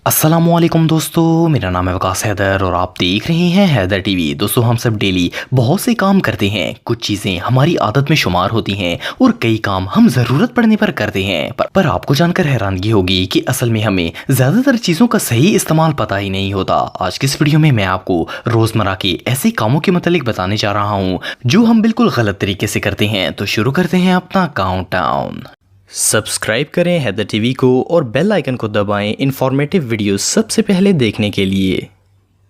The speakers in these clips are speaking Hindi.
अस्सलामुअलैकुम दोस्तों, मेरा नाम है वकास हैदर और आप देख रहे हैं हैदर टीवी। दोस्तों, हम सब डेली बहुत से काम करते हैं। कुछ चीज़ें हमारी आदत में शुमार होती हैं और कई काम हम ज़रूरत पड़ने पर करते हैं। पर आपको जानकर हैरानगी होगी कि असल में हमें ज़्यादातर चीज़ों का सही इस्तेमाल पता ही नहीं होता। आज की इस वीडियो में मैं आपको रोज़मर्रा के ऐसे कामों के मतलब बताने जा रहा हूँ जो हम बिल्कुल गलत तरीके से करते हैं। तो शुरू करते हैं अपना काउंटडाउन। सब्सक्राइब करें हैदर टीवी को और बेल आइकन को दबाएं इंफॉर्मेटिव वीडियो सबसे पहले देखने के लिए।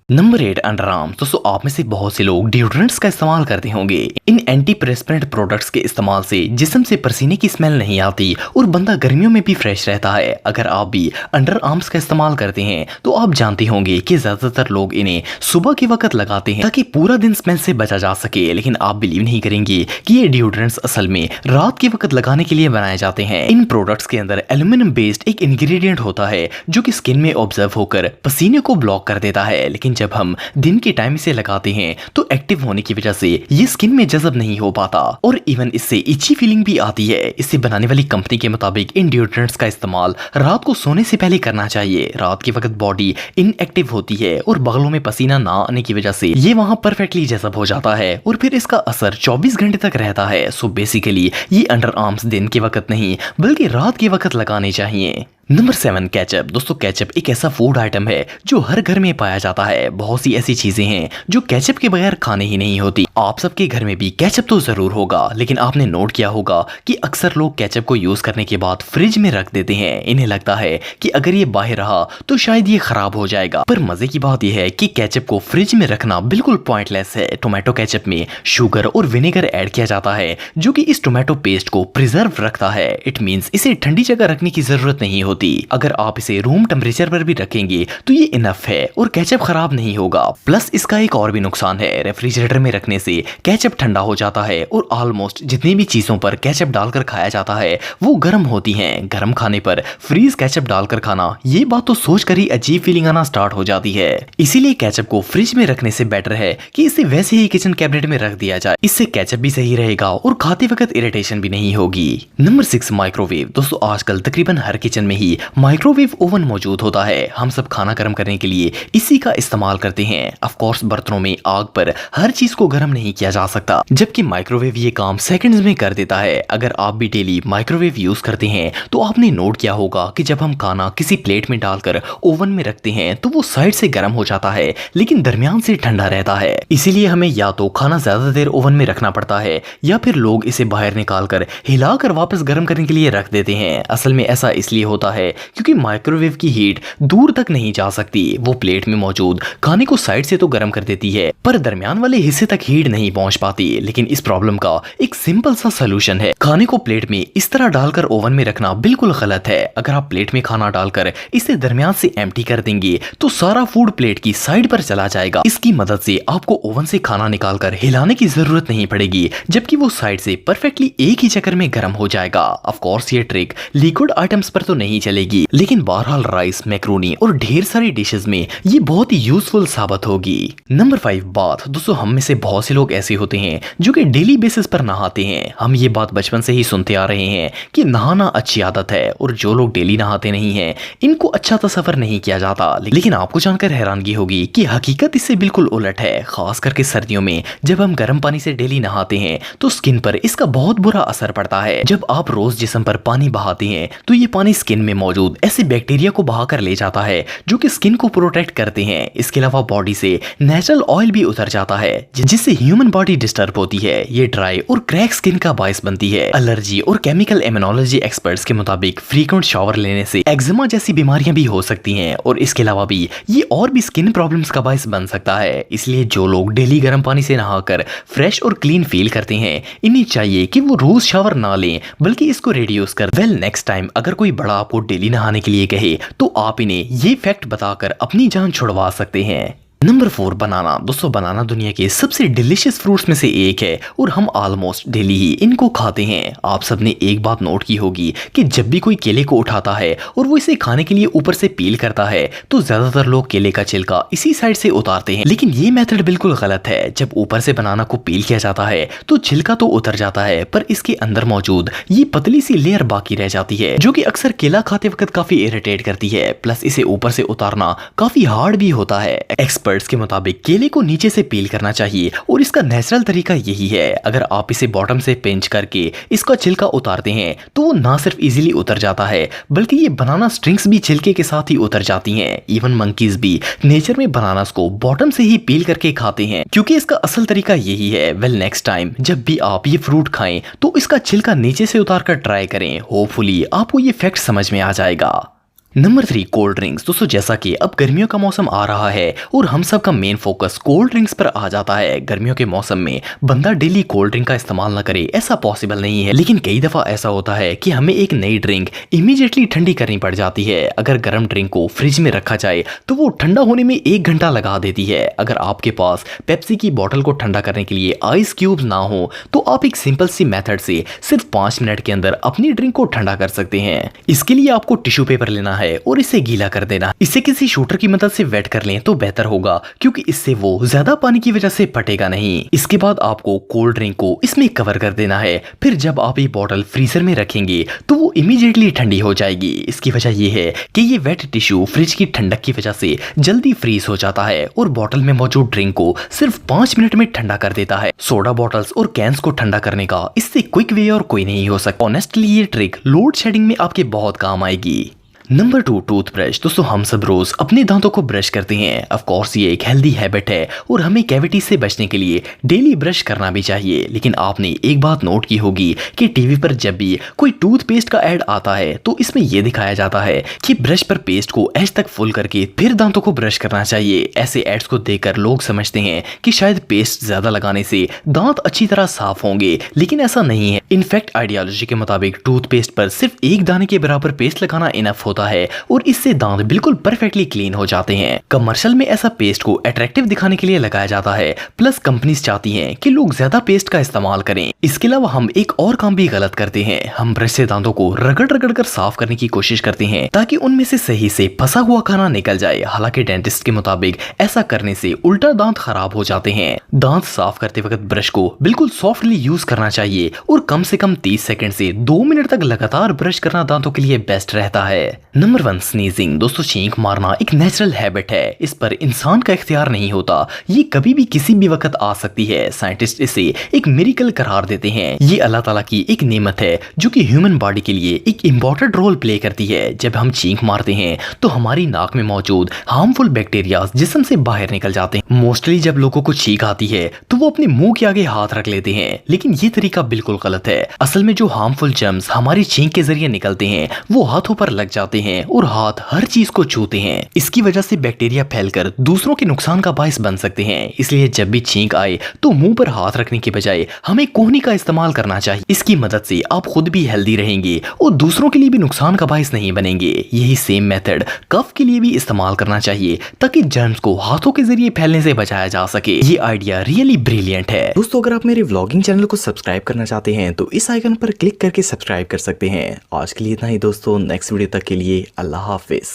Number 8, underarm. दोस्तों, आप में से बहुत से लोग डिओड्रेंट्स का इस्तेमाल करते होंगे। इन एंटी प्रेस्पिरेंट प्रोडक्ट्स के इस्तेमाल से जिस्म से पसीने की स्मेल नहीं आती और बंदा गर्मियों में भी फ्रेश रहता है। अगर आप भी अंडर आर्म्स का इस्तेमाल करते हैं तो आप जानते होंगे कि ज्यादातर लोग इन्हें सुबह के वक्त लगाते हैं ताकि पूरा दिन स्मेल से बचा जा सके। लेकिन आप बिलीव नहीं करेंगे कि ये डिओड्रेंट्स असल में रात के वक्त लगाने के लिए बनाए जाते हैं। इन प्रोडक्ट्स के अंदर एल्यूमिनियम बेस्ड एक इंग्रेडिएंट होता है जो कि स्किन में ऑब्जर्व होकर पसीने को ब्लॉक कर देता है। लेकिन जब हम दिन के टाइम इसे लगाते हैं तो एक्टिव होने की वजह से ये स्किन में जज़ब नहीं हो पाता और इवन इससे इची फीलिंग भी आती है। इसे बनाने वाली कंपनी के मुताबिक इन डिओड्रेंट्स का इस्तेमाल रात को सोने से पहले करना चाहिए। रात के वक्त बॉडी इनएक्टिव होती है और बगलों में पसीना ना आने की वजह से ये वहां परफेक्टली जज़ब हो जाता है और फिर इसका असर 24 घंटे तक रहता है। सो बेसिकली ये अंडर आर्म्स दिन के वक्त नहीं बल्कि रात के वक्त लगाने चाहिए। Number 7, ketchup. दोस्तों, केचप एक ऐसा फूड आइटम है जो हर घर में पाया जाता है। बहुत सी ऐसी चीजें हैं जो केचप के बगैर खाने ही नहीं होती। आप सबके घर में भी केचप तो जरूर होगा, लेकिन आपने नोट किया होगा कि अक्सर लोग केचप को यूज करने के बाद फ्रिज में रख देते हैं। इन्हें लगता है कि अगर ये बाहर रहा तो शायद ये खराब हो जाएगा। पर मजे की बात यह है कि केचप को फ्रिज में रखना बिल्कुल पॉइंटलेस है। टोमेटो केचप में शुगर और विनेगर ऐड किया जाता है जो कि इस टोमेटो पेस्ट को प्रिजर्व रखता है। इट मीन्स इसे ठंडी जगह रखने की जरूरत नहीं होती। अगर आप इसे रूम टेम्परेचर पर भी रखेंगे तो ये इनफ है और केचप खराब नहीं होगा। प्लस इसका एक और भी नुकसान है, रेफ्रिजरेटर में रखने से केचप ठंडा हो जाता है और ऑलमोस्ट जितनी भी चीजों पर केचप डालकर खाया जाता है वो गर्म होती हैं। गर्म खाने पर फ्रीज केचप डालकर खाना, ये बात तो सोचकर ही अजीब फीलिंग आना स्टार्ट हो जाती है। इसीलिए केचप को फ्रिज में रखने से बेटर है कि इसे वैसे ही किचन कैबिनेट में रख दिया जाए। इससे केचप भी सही रहेगा और खाते वक्त इरिटेशन भी नहीं होगी। Number 6, microwave. दोस्तों, आजकल तकरीबन हर किचन में ही माइक्रोवेव ओवन मौजूद होता है। हम सब खाना गर्म करने के लिए इसी का इस्तेमाल करते हैं। ऑफ कोर्स बर्तनों में आग पर हर चीज को गर्म नहीं किया जा सकता, जबकि माइक्रोवेव ये काम सेकंड्स में कर देता है। अगर आप भी डेली माइक्रोवेव यूज करते हैं तो आपने नोट किया होगा कि जब हम खाना किसी प्लेट में डालकर ओवन में रखते हैं तो वो साइड से गर्म हो जाता है लेकिन दरमियान से ठंडा रहता है। इसीलिए हमें या तो खाना ज्यादा देर ओवन में रखना पड़ता है या फिर लोग इसे बाहर निकालकर हिलाकर वापस गर्म करने के लिए रख देते हैं। असल में ऐसा इसलिए होता है क्योंकि माइक्रोवेव की हीट दूर तक नहीं जा सकती। वो प्लेट में मौजूद खाने को साइड से तो गर्म कर देती है पर दरमियान वाले हिस्से तक हीट नहीं पहुंच पाती। लेकिन इस प्रॉब्लम का एक सिंपल सा सलूशन है। खाने को प्लेट में इस तरह डालकर ओवन में रखना बिल्कुल गलत है। अगर आप प्लेट में खाना डालकर इसे दरमियान से एम्प्टी कर देंगे तो सारा फूड प्लेट की साइड पर चला जाएगा। इसकी मदद से आपको ओवन से खाना निकालकर हिलाने की जरूरत नहीं पड़ेगी, जबकि वो साइड से परफेक्टली एक ही चक्कर में गर्म हो जाएगा। ऑफ कोर्स ये ट्रिक लिक्विड आइटम्स पर तो नहीं चलेगी, लेकिन बहरहाल राइस, मैक्रोनी और ढेर सारी डिशेस में ये बहुत ही यूजफुल साबित होगी। Number 5, bath. दोस्तों, हम में से बहुत से लोग ऐसे होते हैं जो कि डेली बेसिस पर नहाते हैं। हम ये बात बचपन से ही सुनते आ रहे हैं कि नहाना अच्छी आदत है और जो लोग डेली नहाते नहीं हैं इनको अच्छा तस्वर नहीं किया जाता। लेकिन आपको जानकर हैरानगी होगी कि हकीकत इससे बिल्कुल उलट है। खास करके सर्दियों में जब हम गर्म पानी से डेली नहाते हैं तो स्किन पर इसका बहुत बुरा असर पड़ता है। जब आप रोज जिस्म पर पानी बहाते हैं तो ये पानी स्किन में मौजूद ऐसे बैक्टीरिया को बहाकर ले जाता है जो कि स्किन को प्रोटेक्ट करते हैं। इसके अलावा बॉडी से नेचुरल ऑयल भी उतर जाता है जिससे ह्यूमन बॉडी डिस्टर्ब होती है। ये ड्राई और क्रैक स्किन का बायस बनती है। एलर्जी और केमिकल इम्यूनोलॉजी एक्सपर्ट्स के मुताबिक फ्रीक्वेंट शावर लेने से एक्जिमा जैसी बीमारियां भी हो सकती हैं और इसके अलावा भी ये और भी स्किन प्रॉब्लम्स का बायस बन सकता है। इसलिए जो लोग डेली गर्म पानी से नहाकर फ्रेश और क्लीन फील करते हैं इन्हें चाहिए कि वो रोज शावर ना लें बल्कि इसको रिड्यूस कर। नेक्स्ट टाइम अगर कोई बड़ा आपको डेली नहाने के लिए कहे तो आप इन्हें ये फैक्ट बताकर अपनी जान छुड़वा सकते हैं। नंबर 4 बनाना। दोस्तों बनाना दुनिया के सबसे डिलीशियस फ्रूट्स में से एक है और हम ऑलमोस्ट डेली ही इनको खाते हैं। आप सबने एक बात नोट की होगी कि जब भी कोई केले को उठाता है और वो इसे खाने के लिए ऊपर से पील करता है तो ज्यादातर लोग केले का छिलका इसी साइड से उतारते हैं, लेकिन ये मेथड बिल्कुल गलत है। जब ऊपर से बनाना को पील किया जाता है तो छिलका तो उतर जाता है पर इसके अंदर मौजूद ये पतली सी लेयर बाकी रह जाती है जो कि अक्सर केला खाते वक्त काफी इरिटेट करती है। प्लस इसे ऊपर से उतारना काफी हार्ड भी होता है। एक्सपर्ट्स के मुताबिक केले को नीचे से पील करना चाहिए और इसका नेचुरल तरीका यही है। अगर आप इसे बॉटम से पिंच करके इसका छिलका उतारते हैं तो वो ना सिर्फ इजीली उतर जाता है बल्कि ये बनाना स्ट्रिंग्स भी छिलके के साथ ही उतर जाती हैं। इवन मंकीज भी नेचर में बनानास को बॉटम से ही पील करके खाते हैं क्योंकि इसका असल तरीका यही है। वेल नेक्स्ट टाइम जब भी आप ये फ्रूट खाएं तो इसका छिलका नीचे से उतार कर ट्राई करें। होपफुली आपको ये फैक्ट समझ में आ जाएगा। Number 3 cold drinks. दोस्तों जैसा कि अब गर्मियों का मौसम आ रहा है और हम सब का मेन फोकस कोल्ड ड्रिंक्स पर आ जाता है। गर्मियों के मौसम में बंदा डेली कोल्ड ड्रिंक का इस्तेमाल ना करे ऐसा पॉसिबल नहीं है, लेकिन कई दफा ऐसा होता है कि हमें एक नई ड्रिंक इमीडिएटली ठंडी करनी पड़ जाती है। अगर गर्म ड्रिंक को फ्रिज में रखा जाए तो वो ठंडा होने में 1 घंटा लगा देती है। अगर आपके पास पेप्सी की बोतल को ठंडा करने के लिए आइस क्यूब्स ना हो तो आप एक सिंपल सी मेथड से सिर्फ 5 मिनट के अंदर अपनी ड्रिंक को ठंडा कर सकते हैं। इसके लिए आपको टिश्यू पेपर लेना है और इसे गीला कर देना। इसे किसी शूटर की मदद से वेट कर लें तो बेहतर होगा क्योंकि इससे वो ज्यादा पानी की वजह से फटेगा नहीं। इसके बाद आपको कोल्ड ड्रिंक को इसमें कवर कर देना है। फिर जब आप ये बॉटल फ्रीजर में रखेंगे तो वो इमीडिएटली ठंडी हो जाएगी। इसकी वजह ये है कि ये वेट टिश्यू फ्रिज की ठंडक की वजह से जल्दी फ्रीज हो जाता है और बॉटल में मौजूद ड्रिंक को सिर्फ 5 मिनट में ठंडा कर देता है। सोडा बॉटल्स और कैंस को ठंडा करने का इससे क्विक वे और कोई नहीं हो सकता। ऑनेस्टली ये ट्रिक लोड शेडिंग में आपके बहुत काम आएगी। Number 2 toothbrush. दोस्तों हम सब रोज अपने दांतों को ब्रश करते हैं। ऑफ कोर्स ये एक हेल्दी हैबिट है और हमें कैविटी से बचने के लिए डेली ब्रश करना भी चाहिए, लेकिन आपने एक बात नोट की होगी कि टीवी पर जब भी कोई टूथपेस्ट का ऐड आता है तो इसमें यह दिखाया जाता है कि ब्रश पर पेस्ट को एज तक फुल करके फिर दांतों को ब्रश करना चाहिए। ऐसे एड्स को देखकर लोग समझते हैं कि शायद पेस्ट ज्यादा लगाने से दांत अच्छी तरह साफ होंगे, लेकिन ऐसा नहीं है। इनफैक्ट आइडियोलॉजी के मुताबिक टूथपेस्ट पर सिर्फ एक दाने के बराबर पेस्ट लगाना इनफ होता है और इससे दांत बिल्कुल परफेक्टली क्लीन हो जाते हैं। कमर्शियल में ऐसा पेस्ट को अट्रैक्टिव दिखाने के लिए लगाया जाता है, प्लस कंपनीज चाहती हैं कि लोग ज्यादा पेस्ट का इस्तेमाल करें। इसके अलावा हम एक और काम भी गलत करते हैं। हम ब्रश से दांतों को रगड़ रगड़ कर साफ करने की कोशिश करते हैं ताकि उनमें से सही से फंसा हुआ खाना निकल जाए। हालांकि डेंटिस्ट के मुताबिक ऐसा करने से उल्टा दांत खराब हो जाते हैं। दांत साफ करते वक्त ब्रश को बिल्कुल सॉफ्टली यूज करना चाहिए और कम से कम 30 सेकंड से 2 मिनट तक लगातार ब्रश करना दांतों के लिए बेस्ट रहता है। Number 1 sneezing. दोस्तों छींक मारना एक नेचुरल हैबिट है, इस पर इंसान का इख्तियार नहीं होता। ये कभी भी किसी भी वक्त आ सकती है। साइंटिस्ट इसे एक मिरेकल करार देते हैं। ये अल्लाह ताला की एक नेमत है जो कि ह्यूमन बॉडी के लिए एक इम्पोर्टेंट रोल प्ले करती है। जब हम छींक मारते हैं तो हमारी नाक में मौजूद हार्मफुल बैक्टीरिया जिस्म से बाहर निकल जाते हैं। मोस्टली जब लोगों को छींक आती है तो वो अपने मुंह के आगे हाथ रख लेते हैं, लेकिन ये तरीका बिल्कुल गलत है। असल में जो हार्मफुल जर्म्स हमारी छींक के जरिए निकलते हैं वो हाथों पर लग जाते हैं और हाथ हर चीज को छूते हैं। इसकी वजह से बैक्टीरिया फैलकर दूसरों के नुकसान का बायस बन सकते हैं। इसलिए जब भी छींक आए तो मुंह पर हाथ रखने के बजाय हमें कोहनी का इस्तेमाल करना चाहिए। इसकी मदद से आप खुद भी हेल्दी रहेंगे और दूसरों के लिए भी नुकसान का बायस नहीं बनेंगे। यही सेम मेथड कफ के लिए भी इस्तेमाल करना चाहिए ताकि जर्म्स को हाथों के जरिए फैलने से बचाया जा सके। ये आइडिया रियली ब्रिलियंट है। दोस्तों अगर आप मेरे व्लॉगिंग चैनल को सब्सक्राइब करना चाहते हैं तो इस आइकन पर क्लिक करके सब्सक्राइब कर सकते हैं। आज के लिए इतना ही दोस्तों, नेक्स्ट वीडियो तक के लिए अल्लाह हाफिज।